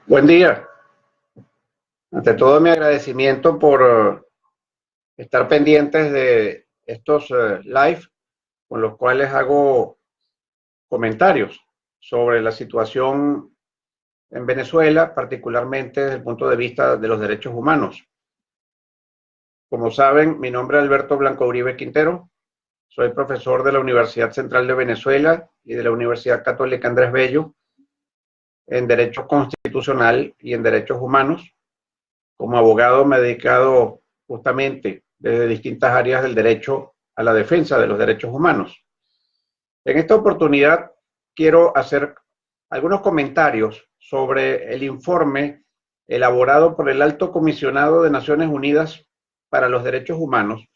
Buen día. Ante todo, mi agradecimiento por estar pendientes de estos live con los cuales hago comentarios sobre la situación en Venezuela, particularmente desde el punto de vista de los derechos humanos. Como saben, mi nombre es Alberto Blanco Uribe Quintero. Soy profesor de la Universidad Central de Venezuela y de la Universidad Católica Andrés Bello en Derecho Constitucional y en Derechos Humanos. Como abogado me he dedicado justamente desde distintas áreas del derecho a la defensa de los derechos humanos. En esta oportunidad quiero hacer algunos comentarios sobre el informe elaborado por el Alto Comisionado de Naciones Unidas para los Derechos Humanos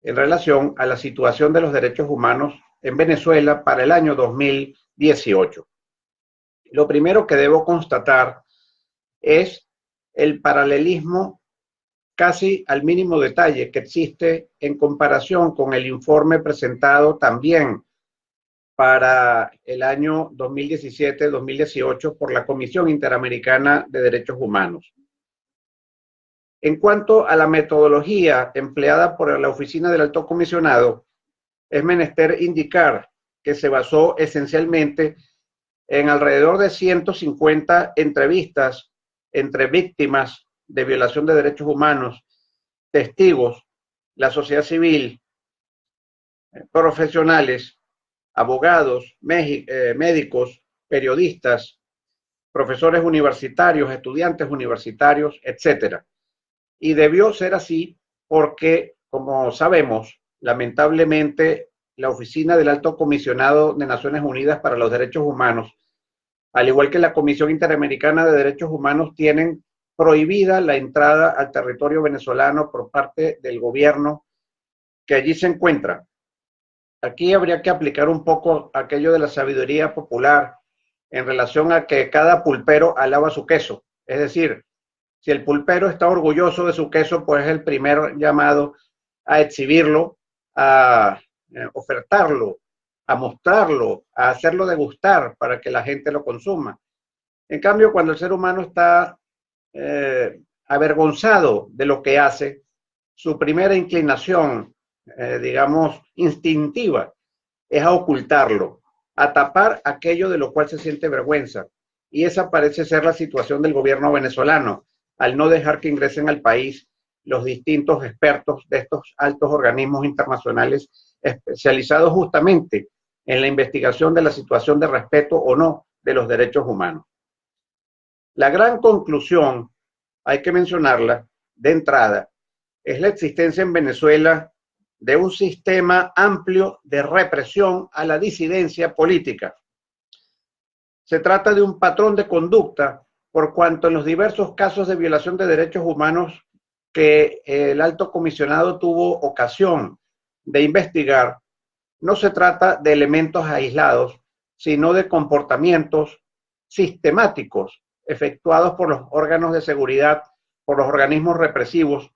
en relación a la situación de los derechos humanos en Venezuela para el año 2018. Lo primero que debo constatar es el paralelismo casi al mínimo detalle que existe en comparación con el informe presentado también para el año 2017-2018 por la Comisión Interamericana de Derechos Humanos. En cuanto a la metodología empleada por la Oficina del Alto Comisionado, es menester indicar que se basó esencialmente en alrededor de 150 entrevistas entre víctimas de violación de derechos humanos, testigos, la sociedad civil, profesionales, abogados, médicos, periodistas, profesores universitarios, estudiantes universitarios, etcétera. Y debió ser así porque, como sabemos, lamentablemente, la Oficina del Alto Comisionado de Naciones Unidas para los Derechos Humanos, al igual que la Comisión Interamericana de Derechos Humanos, tienen prohibida la entrada al territorio venezolano por parte del gobierno que allí se encuentra. Aquí habría que aplicar un poco aquello de la sabiduría popular en relación a que cada pulpero alaba su queso. Es decir, si el pulpero está orgulloso de su queso, pues es el primer llamado a exhibirlo, a ofertarlo, a mostrarlo, a hacerlo degustar para que la gente lo consuma. En cambio, cuando el ser humano está avergonzado de lo que hace, su primera inclinación, digamos, instintiva, es a ocultarlo, a tapar aquello de lo cual se siente vergüenza. Y esa parece ser la situación del gobierno venezolano, al no dejar que ingresen al país los distintos expertos de estos altos organismos internacionales especializados justamente en la investigación de la situación de respeto o no de los derechos humanos. La gran conclusión, hay que mencionarla de entrada, es la existencia en Venezuela de un sistema amplio de represión a la disidencia política. Se trata de un patrón de conducta por cuanto en los diversos casos de violación de derechos humanos que el Alto Comisionado tuvo ocasión de investigar, no se trata de elementos aislados, sino de comportamientos sistemáticos efectuados por los órganos de seguridad, por los organismos represivos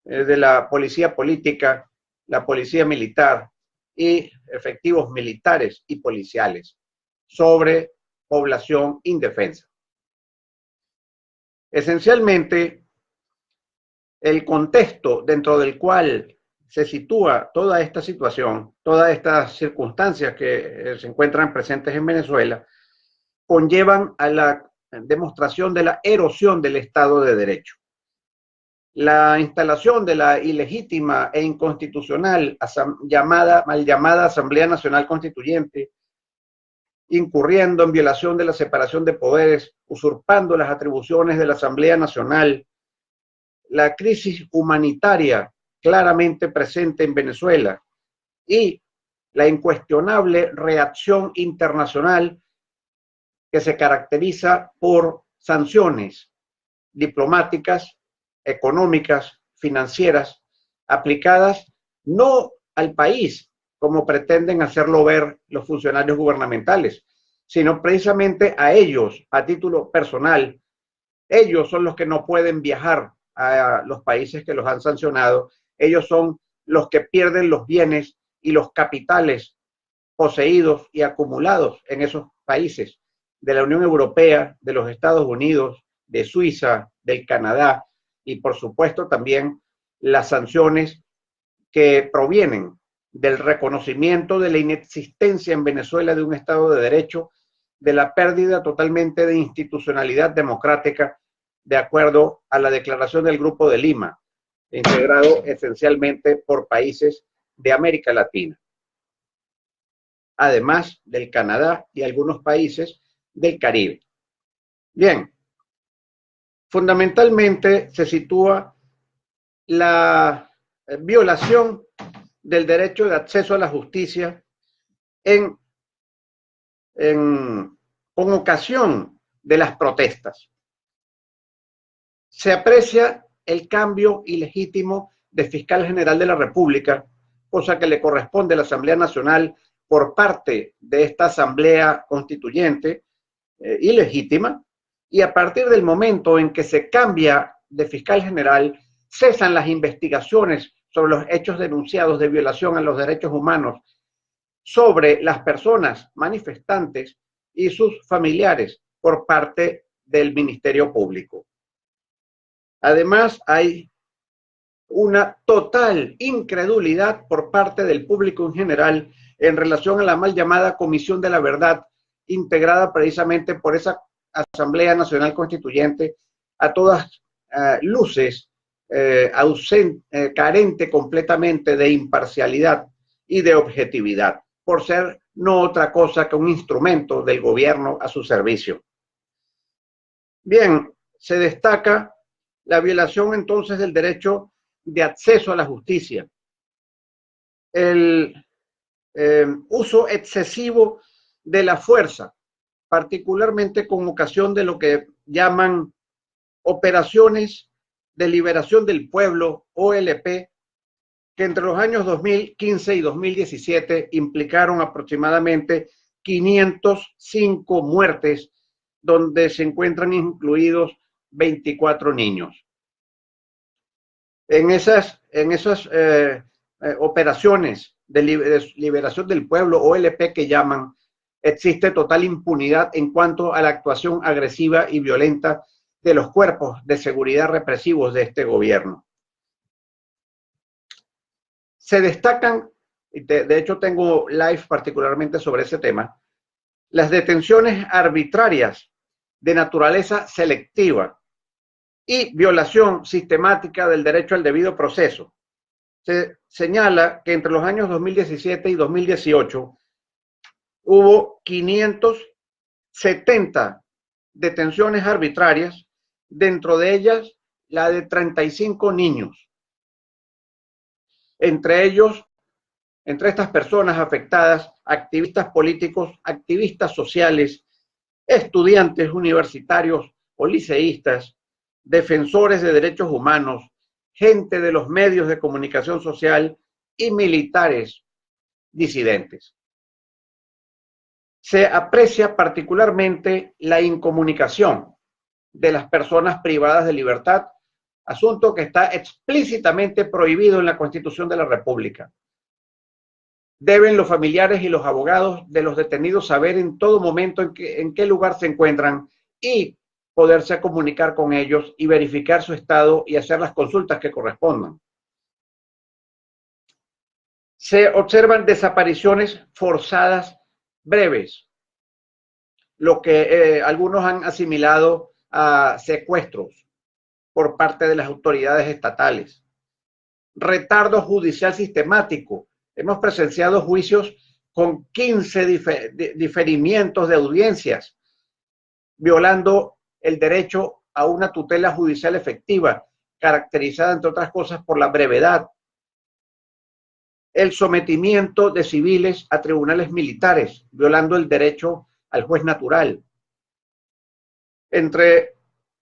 de la policía política, la policía militar y efectivos militares y policiales sobre población indefensa. Esencialmente, el contexto dentro del cual se sitúa toda esta situación, todas estas circunstancias que se encuentran presentes en Venezuela, conllevan a la demostración de la erosión del Estado de Derecho. La instalación de la ilegítima e inconstitucional mal llamada Asamblea Nacional Constituyente, incurriendo en violación de la separación de poderes, usurpando las atribuciones de la Asamblea Nacional, la crisis humanitaria claramente presente en Venezuela y la incuestionable reacción internacional que se caracteriza por sanciones diplomáticas, económicas, financieras, aplicadas no al país, como pretenden hacerlo ver los funcionarios gubernamentales, sino precisamente a ellos, a título personal. Ellos son los que no pueden viajar a los países que los han sancionado. Ellos son los que pierden los bienes y los capitales poseídos y acumulados en esos países de la Unión Europea, de los Estados Unidos, de Suiza, del Canadá y por supuesto también las sanciones que provienen del reconocimiento de la inexistencia en Venezuela de un Estado de Derecho, de la pérdida totalmente de institucionalidad democrática de acuerdo a la declaración del Grupo de Lima, integrado esencialmente por países de América Latina, además del Canadá y algunos países del Caribe. Bien, fundamentalmente se sitúa la violación del derecho de acceso a la justicia con ocasión de las protestas. Se aprecia el cambio ilegítimo de fiscal general de la República, cosa que le corresponde a la Asamblea Nacional por parte de esta Asamblea Constituyente ilegítima, y a partir del momento en que se cambia de fiscal general, cesan las investigaciones sobre los hechos denunciados de violación a los derechos humanos sobre las personas manifestantes y sus familiares por parte del Ministerio Público. Además, hay una total incredulidad por parte del público en general en relación a la mal llamada Comisión de la Verdad, integrada precisamente por esa Asamblea Nacional Constituyente, a todas luces carente completamente de imparcialidad y de objetividad, por ser no otra cosa que un instrumento del gobierno a su servicio. Bien, se destaca la violación entonces del derecho de acceso a la justicia, el uso excesivo de la fuerza, particularmente con ocasión de lo que llaman operaciones de liberación del pueblo, OLP, que entre los años 2015 y 2017 implicaron aproximadamente 505 muertes, donde se encuentran incluidos 24 niños. En esas operaciones de liberación del pueblo, OLP que llaman, existe total impunidad en cuanto a la actuación agresiva y violenta de los cuerpos de seguridad represivos de este gobierno. Se destacan, de hecho tengo live particularmente sobre ese tema, las detenciones arbitrarias de naturaleza selectiva y violación sistemática del derecho al debido proceso. Se señala que entre los años 2017 y 2018 hubo 570 detenciones arbitrarias, dentro de ellas la de 35 niños. Entre ellos, entre estas personas afectadas, activistas políticos, activistas sociales, estudiantes universitarios o liceístas, defensores de derechos humanos, gente de los medios de comunicación social y militares disidentes. Se aprecia particularmente la incomunicación de las personas privadas de libertad, asunto que está explícitamente prohibido en la Constitución de la República. Deben los familiares y los abogados de los detenidos saber en todo momento en qué lugar se encuentran y poderse comunicar con ellos y verificar su estado y hacer las consultas que correspondan. Se observan desapariciones forzadas breves, lo que algunos han asimilado a secuestros por parte de las autoridades estatales. Retardo judicial sistemático. Hemos presenciado juicios con 15 diferimientos de audiencias, violando el derecho a una tutela judicial efectiva, caracterizada, entre otras cosas, por la brevedad. El sometimiento de civiles a tribunales militares, violando el derecho al juez natural. Entre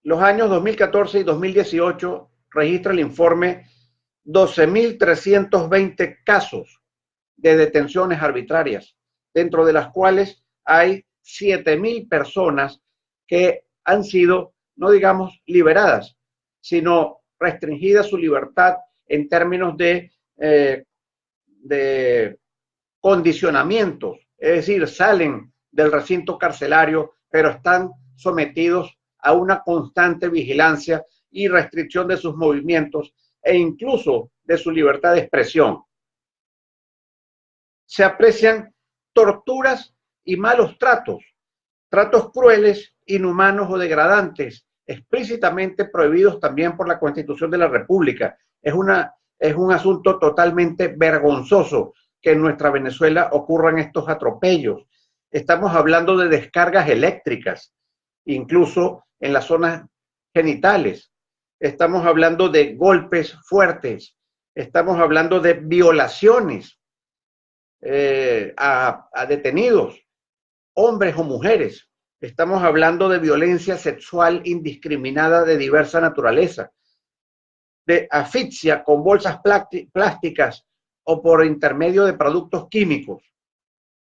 los años 2014 y 2018 registra el informe 12.320 casos de detenciones arbitrarias, dentro de las cuales hay 7.000 personas que han sido, no digamos liberadas, sino restringida su libertad en términos de condicionamientos, es decir, salen del recinto carcelario, pero están sometidos a una constante vigilancia y restricción de sus movimientos e incluso de su libertad de expresión. Se aprecian torturas y malos tratos, tratos crueles, inhumanos o degradantes, explícitamente prohibidos también por la Constitución de la República. Es un asunto totalmente vergonzoso que en nuestra Venezuela ocurran estos atropellos. Estamos hablando de descargas eléctricas, incluso en las zonas genitales. Estamos hablando de golpes fuertes. Estamos hablando de violaciones a detenidos, hombres o mujeres. Estamos hablando de violencia sexual indiscriminada de diversa naturaleza, de asfixia con bolsas plásticas o por intermedio de productos químicos.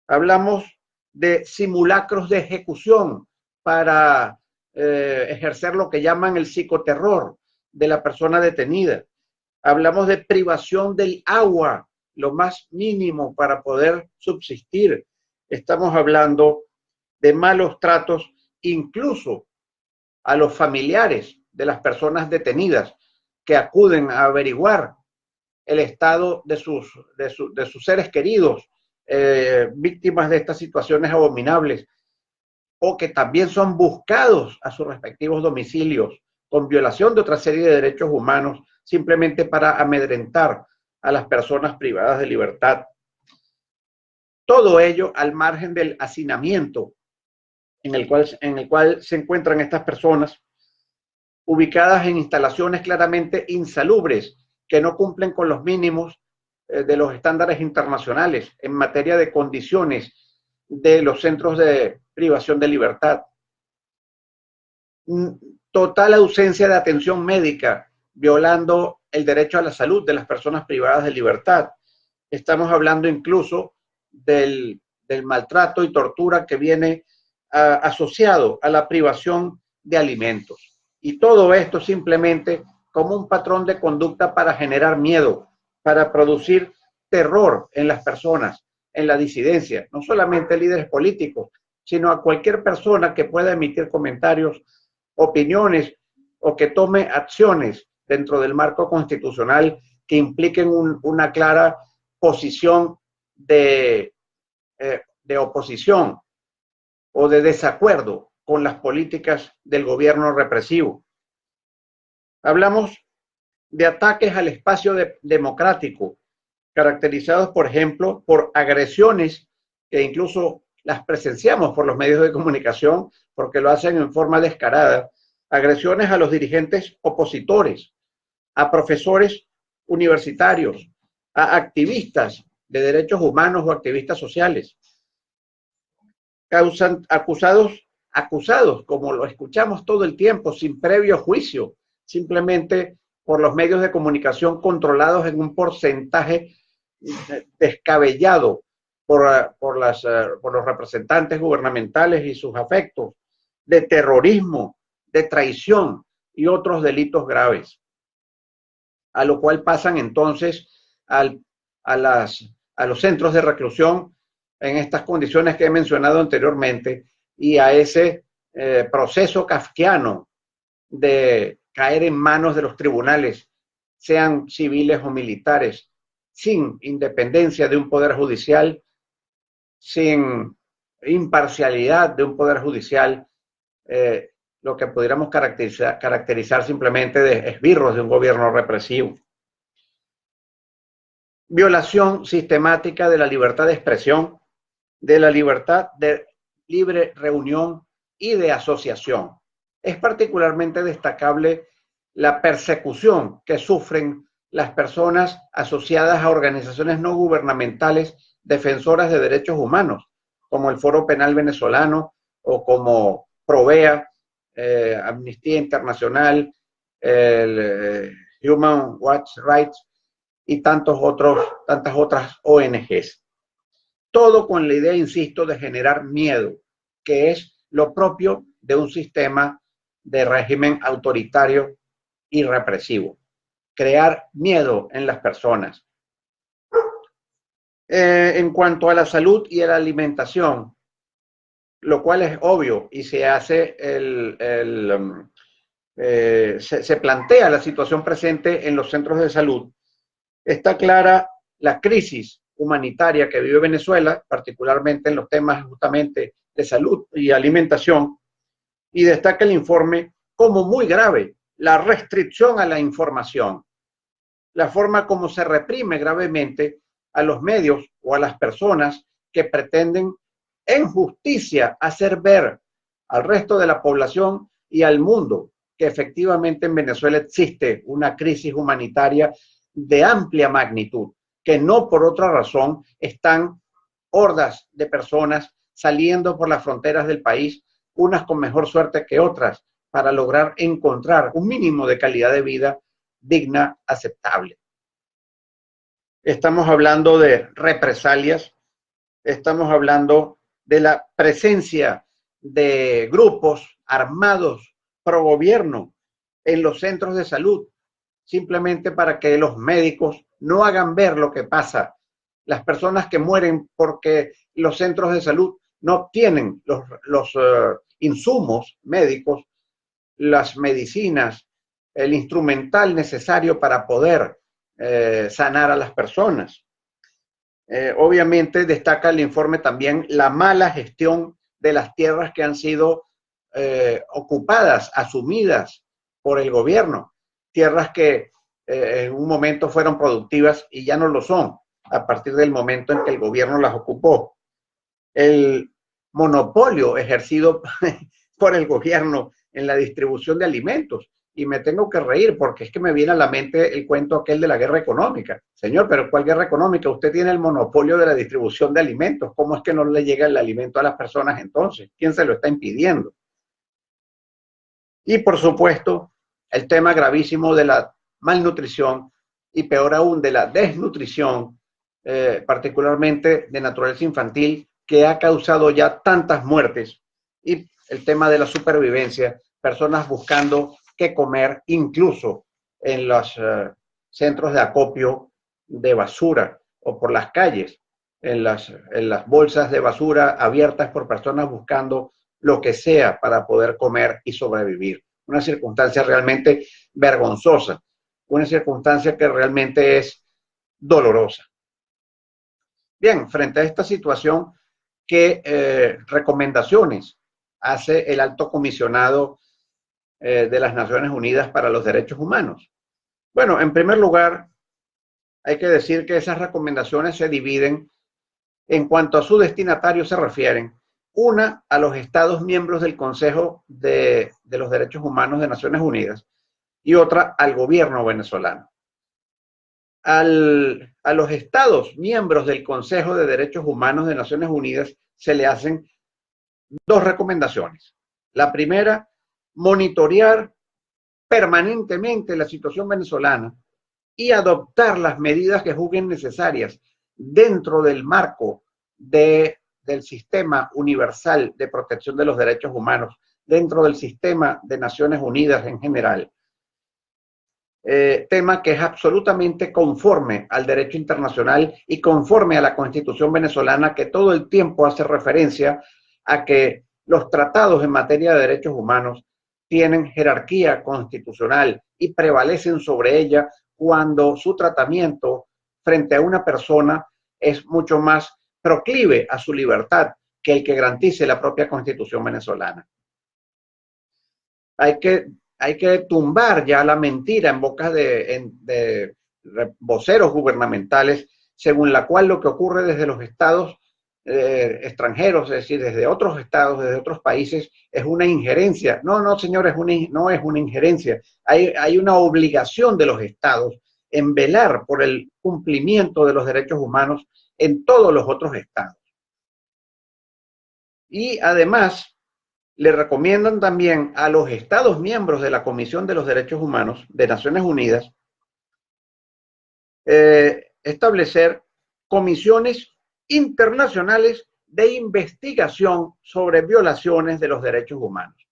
Hablamos de simulacros de ejecución para ejercer lo que llaman el psicoterror de la persona detenida. Hablamos de privación del agua, lo más mínimo para poder subsistir. Estamos hablando de malos tratos incluso a los familiares de las personas detenidas que acuden a averiguar el estado de sus seres queridos, víctimas de estas situaciones abominables, o que también son buscados a sus respectivos domicilios con violación de otra serie de derechos humanos, simplemente para amedrentar a las personas privadas de libertad. Todo ello al margen del hacinamiento en el cual se encuentran estas personas, ubicadas en instalaciones claramente insalubres, que no cumplen con los mínimos de los estándares internacionales en materia de condiciones de los centros de privación de libertad. Total ausencia de atención médica, violando el derecho a la salud de las personas privadas de libertad. Estamos hablando incluso del maltrato y tortura que viene asociado a la privación de alimentos. Y todo esto simplemente como un patrón de conducta para generar miedo, para producir terror en las personas, en la disidencia, no solamente líderes políticos, sino a cualquier persona que pueda emitir comentarios, opiniones o que tome acciones dentro del marco constitucional que impliquen una clara posición de oposición o de desacuerdo con las políticas del gobierno represivo. Hablamos de ataques al espacio democrático, caracterizados, por ejemplo, por agresiones que incluso las presenciamos por los medios de comunicación, porque lo hacen en forma descarada, agresiones a los dirigentes opositores, a profesores universitarios, a activistas de derechos humanos o activistas sociales, acusados, como lo escuchamos todo el tiempo, sin previo juicio, simplemente por los medios de comunicación controlados en un porcentaje descabellado por los representantes gubernamentales y sus afectos, de terrorismo, de traición y otros delitos graves. A lo cual pasan entonces a los centros de reclusión en estas condiciones que he mencionado anteriormente y a ese proceso kafkiano de caer en manos de los tribunales, sean civiles o militares, sin independencia de un poder judicial, sin imparcialidad de un poder judicial, lo que pudiéramos caracterizar simplemente de esbirros de un gobierno represivo. Violación sistemática de la libertad de expresión, de la libertad de libre reunión y de asociación. Es particularmente destacable la persecución que sufren las personas asociadas a organizaciones no gubernamentales defensoras de derechos humanos, como el Foro Penal Venezolano o como Provea, Amnistía Internacional, el Human Rights y tantas otras ONGs. Todo con la idea, insisto, de generar miedo, que es lo propio de un sistema de régimen autoritario y represivo. Crear miedo en las personas. En cuanto a la salud y a la alimentación, lo cual es obvio y se hace se plantea la situación presente en los centros de salud. Está clara la crisis humanitaria que vive Venezuela, particularmente en los temas justamente de salud y alimentación, y destaca el informe como muy grave la restricción a la información, la forma como se reprime gravemente a los medios o a las personas que pretenden en justicia hacer ver al resto de la población y al mundo que efectivamente en Venezuela existe una crisis humanitaria de amplia magnitud, que no por otra razón están hordas de personas saliendo por las fronteras del país, unas con mejor suerte que otras, para lograr encontrar un mínimo de calidad de vida digna, aceptable. Estamos hablando de represalias, estamos hablando de la presencia de grupos armados pro gobierno en los centros de salud, simplemente para que los médicos no hagan ver lo que pasa. Las personas que mueren porque los centros de salud no obtienen los insumos médicos, las medicinas, el instrumental necesario para poder sanar a las personas. Obviamente destaca el informe también la mala gestión de las tierras que han sido ocupadas, asumidas por el gobierno, tierras que en un momento fueron productivas y ya no lo son a partir del momento en que el gobierno las ocupó. El monopolio ejercido por el gobierno en la distribución de alimentos. Y me tengo que reír porque es que me viene a la mente el cuento aquel de la guerra económica. Señor, pero ¿cuál guerra económica? Usted tiene el monopolio de la distribución de alimentos. ¿Cómo es que no le llega el alimento a las personas entonces? ¿Quién se lo está impidiendo? Y por supuesto, el tema gravísimo de la malnutrición y peor aún de la desnutrición, particularmente de naturaleza infantil, que ha causado ya tantas muertes, y el tema de la supervivencia, personas buscando qué comer, incluso en los centros de acopio de basura o por las calles, en las bolsas de basura abiertas por personas buscando lo que sea para poder comer y sobrevivir. Una circunstancia realmente vergonzosa, una circunstancia que realmente es dolorosa. Bien, frente a esta situación, ¿qué recomendaciones hace el alto comisionado de las Naciones Unidas para los Derechos Humanos? Bueno, en primer lugar, hay que decir que esas recomendaciones se dividen en cuanto a su destinatario se refieren. Una, a los Estados miembros del Consejo de los Derechos Humanos de Naciones Unidas y otra al gobierno venezolano. A los Estados miembros del Consejo de Derechos Humanos de Naciones Unidas se le hacen dos recomendaciones. La primera, monitorear permanentemente la situación venezolana y adoptar las medidas que juzguen necesarias dentro del marco del sistema universal de protección de los derechos humanos, dentro del sistema de Naciones Unidas en general. Tema que es absolutamente conforme al derecho internacional y conforme a la Constitución venezolana, que todo el tiempo hace referencia a que los tratados en materia de derechos humanos tienen jerarquía constitucional y prevalecen sobre ella cuando su tratamiento frente a una persona es mucho más proclive a su libertad que el que garantice la propia Constitución venezolana. Hay que tumbar ya la mentira en boca de voceros gubernamentales, según la cual lo que ocurre desde los estados extranjeros, es decir, desde otros estados, desde otros países, es una injerencia. No, no, señores, no es una injerencia. Hay una obligación de los estados en velar por el cumplimiento de los derechos humanos en todos los otros estados. Y además, le recomiendan también a los estados miembros de la Comisión de los Derechos Humanos de Naciones Unidas establecer comisiones internacionales de investigación sobre violaciones de los derechos humanos.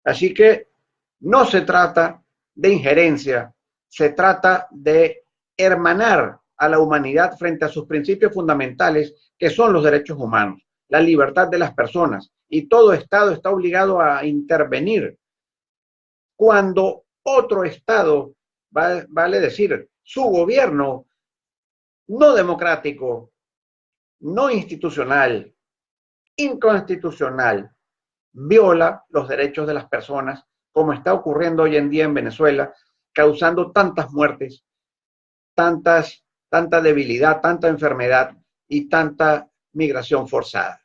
Así que no se trata de injerencia, se trata de hermanar a la humanidad frente a sus principios fundamentales, que son los derechos humanos, la libertad de las personas, y todo Estado está obligado a intervenir cuando otro Estado, vale decir, su gobierno no democrático, no institucional, inconstitucional, viola los derechos de las personas, como está ocurriendo hoy en día en Venezuela, causando tantas muertes, tanta debilidad, tanta enfermedad y tanta migración forzada.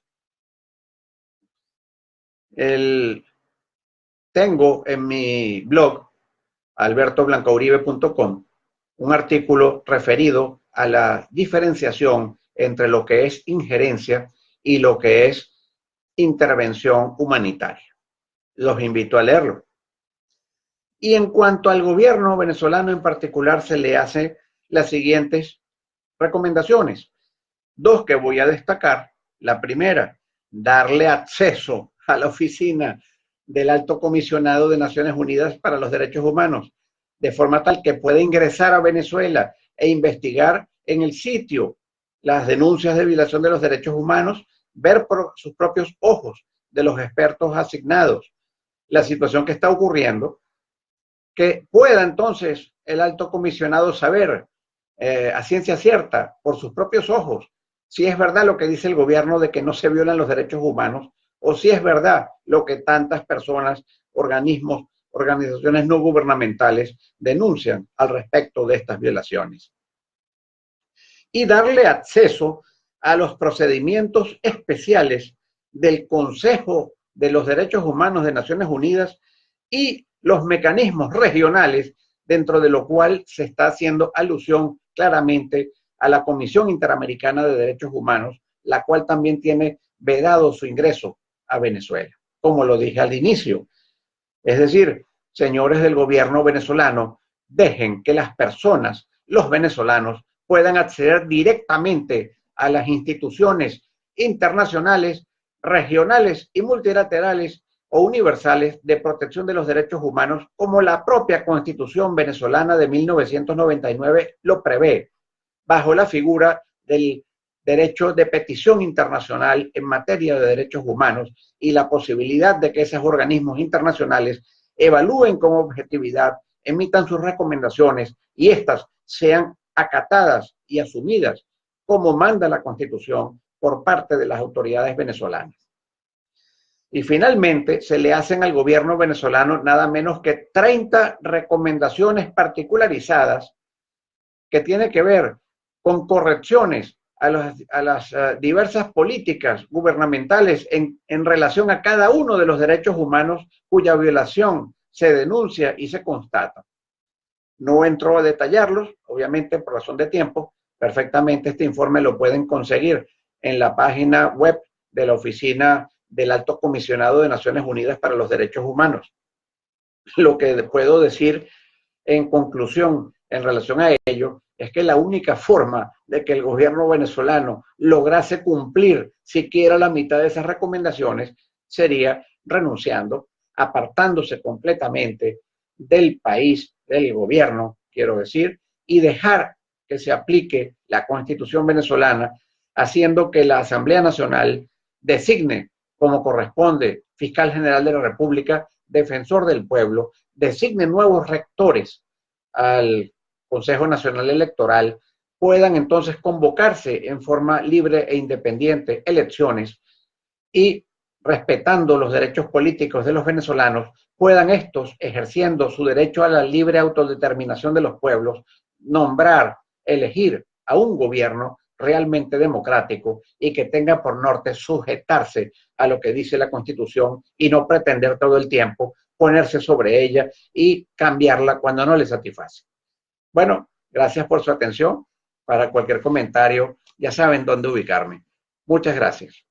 Tengo en mi blog, albertoblancauribe.com, un artículo referido a la diferenciación entre lo que es injerencia y lo que es intervención humanitaria. Los invito a leerlo. Y en cuanto al gobierno venezolano en particular, se le hace las siguientes recomendaciones. Dos que voy a destacar. La primera, darle acceso a la oficina del Alto Comisionado de Naciones Unidas para los Derechos Humanos, de forma tal que pueda ingresar a Venezuela e investigar en el sitio las denuncias de violación de los derechos humanos, ver por sus propios ojos de los expertos asignados la situación que está ocurriendo, que pueda entonces el Alto Comisionado saber a ciencia cierta, por sus propios ojos, si es verdad lo que dice el gobierno de que no se violan los derechos humanos, o si es verdad lo que tantas personas, organismos, organizaciones no gubernamentales denuncian al respecto de estas violaciones. Y darle acceso a los procedimientos especiales del Consejo de los Derechos Humanos de Naciones Unidas y los mecanismos regionales, dentro de lo cual se está haciendo alusión claramente a la Comisión Interamericana de Derechos Humanos, la cual también tiene vedado su ingreso a Venezuela, como lo dije al inicio. Es decir, señores del gobierno venezolano, dejen que las personas, los venezolanos, puedan acceder directamente a las instituciones internacionales, regionales y multilaterales o universales de protección de los derechos humanos, como la propia Constitución venezolana de 1999 lo prevé, bajo la figura del derecho de petición internacional en materia de derechos humanos y la posibilidad de que esos organismos internacionales evalúen con objetividad, emitan sus recomendaciones y éstas sean acatadas y asumidas como manda la Constitución por parte de las autoridades venezolanas. Y finalmente se le hacen al gobierno venezolano nada menos que 30 recomendaciones particularizadas que tienen que ver con correcciones a las diversas políticas gubernamentales en relación a cada uno de los derechos humanos cuya violación se denuncia y se constata. No entro a detallarlos, obviamente por razón de tiempo. Perfectamente este informe lo pueden conseguir en la página web de la Oficina del Alto Comisionado de Naciones Unidas para los Derechos Humanos. Lo que puedo decir en conclusión en relación a ello es que la única forma de que el gobierno venezolano lograse cumplir siquiera la mitad de esas recomendaciones sería renunciando, apartándose completamente del país, del gobierno, quiero decir, y dejar que se aplique la Constitución venezolana, haciendo que la Asamblea Nacional designe, como corresponde, fiscal general de la República, defensor del pueblo, designe nuevos rectores al Consejo Nacional Electoral, puedan entonces convocarse en forma libre e independiente elecciones y, respetando los derechos políticos de los venezolanos, puedan estos, ejerciendo su derecho a la libre autodeterminación de los pueblos, nombrar, elegir a un gobierno realmente democrático y que tenga por norte sujetarse a lo que dice la Constitución y no pretender todo el tiempo ponerse sobre ella y cambiarla cuando no le satisface. Bueno, gracias por su atención. Para cualquier comentario, ya saben dónde ubicarme. Muchas gracias.